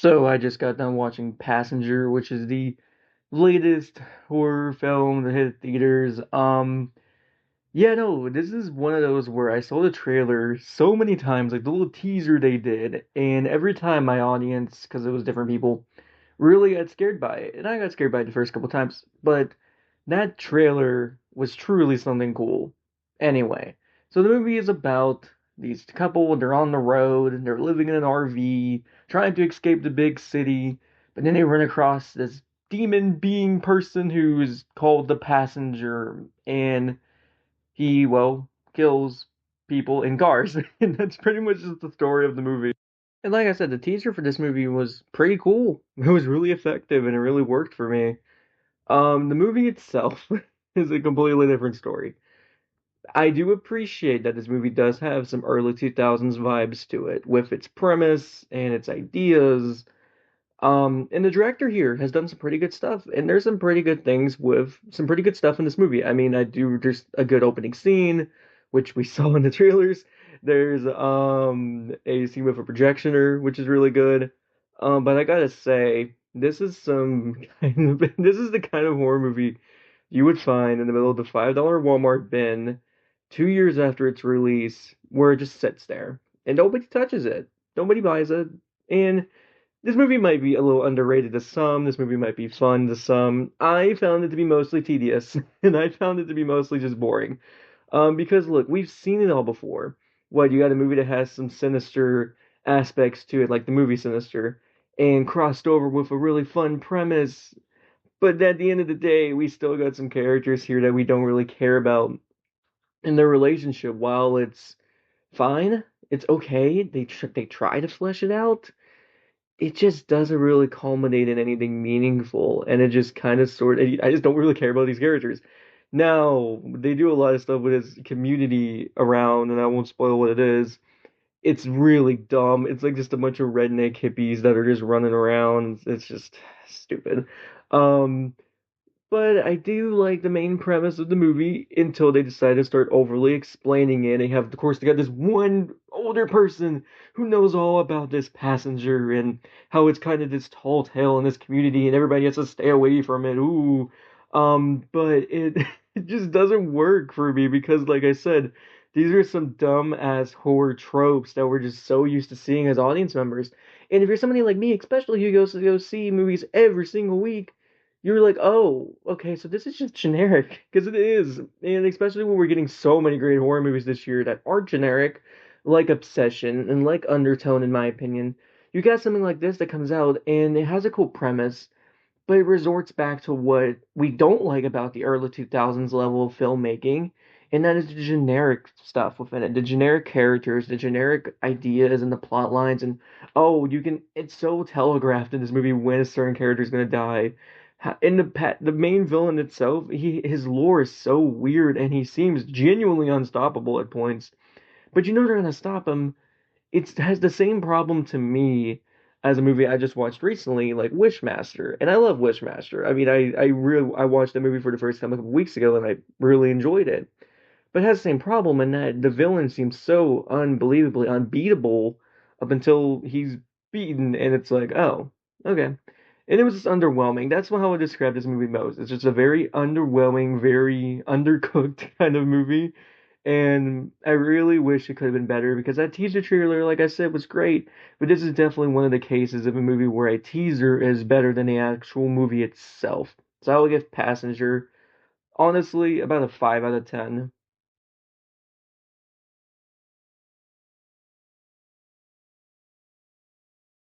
So I just got done watching Passenger, which is the latest horror film that hit theaters. Yeah, no, this is one of those where I saw the trailer so many times, like the little teaser they did, and every time my audience, because it was different people, really got scared by it. And I got scared by it the first couple times, but that trailer was truly something cool. Anyway, so the movie is about these couple, they're on the road, and they're living in an RV, trying to escape the big city, but then they run across this demon being person who is called the Passenger, and he, well, kills people in cars. And that's pretty much just the story of the movie. And like I said, the teaser for this movie was pretty cool. It was really effective and it really worked for me. The movie itself is a completely different story. I do appreciate that this movie does have some early 2000s vibes to it with its premise and its ideas. And the director here has done some pretty good stuff, and there's some pretty good things with some pretty good stuff in this movie. I mean, there's a good opening scene, which we saw in the trailers. There's a scene with a projectioner, which is really good. But I gotta say, this is some kind of this is the kind of horror movie you would find in the middle of the $5 Walmart bin 2 years after its release, where it just sits there and nobody touches it, nobody buys it, and this movie might be a little underrated to some. This movie might be fun to some. I found it to be mostly tedious, and I found it to be mostly just boring. Because look, we've seen it all before. What, you got a movie that has some sinister aspects to it, like the movie Sinister, and crossed over with a really fun premise. But at the end of the day, we still got some characters here that we don't really care about in their relationship. While it's fine, it's okay. They try to flesh it out, it just doesn't really culminate in anything meaningful, and it just kind of I just don't really care about these characters. Now, they do a lot of stuff with his community around, and I won't spoil what it is. It's really dumb. It's like just a bunch of redneck hippies that are just running around. It's just stupid. Um, but I do like the main premise of the movie until they decide to start overly explaining it. They have, of course, they got this one older person who knows all about this passenger and how it's kind of this tall tale in this community and everybody has to stay away from it. Ooh. But it it just doesn't work for me because, like I said, these are some dumb ass horror tropes that we're just so used to seeing as audience members. And if you're somebody like me, especially who goes to go see movies every single week, you're like, oh, okay, so this is just generic, because it is. And especially when we're getting so many great horror movies this year that aren't generic, like Obsession and like Undertone, in my opinion. You got something like this that comes out and it has a cool premise, but it resorts back to what we don't like about the early 2000s level of filmmaking, and that is the generic stuff within it, the generic characters, the generic ideas and the plot lines, and oh, it's so telegraphed in this movie when a certain character is going to die. In the main villain itself, his lore is so weird, and he seems genuinely unstoppable at points. But you know they're gonna stop him. It has the same problem to me as a movie I just watched recently, like Wishmaster, and I love Wishmaster. I mean, I watched the movie for the first time a couple weeks ago, and I really enjoyed it. But it has the same problem in that the villain seems so unbelievably unbeatable up until he's beaten, and it's like, oh, okay. And it was just underwhelming. That's how I would describe this movie most. It's just a very underwhelming, very undercooked kind of movie. And I really wish it could have been better because that teaser trailer, like I said, was great. But this is definitely one of the cases of a movie where a teaser is better than the actual movie itself. So I will give Passenger, honestly, about a 5 out of 10.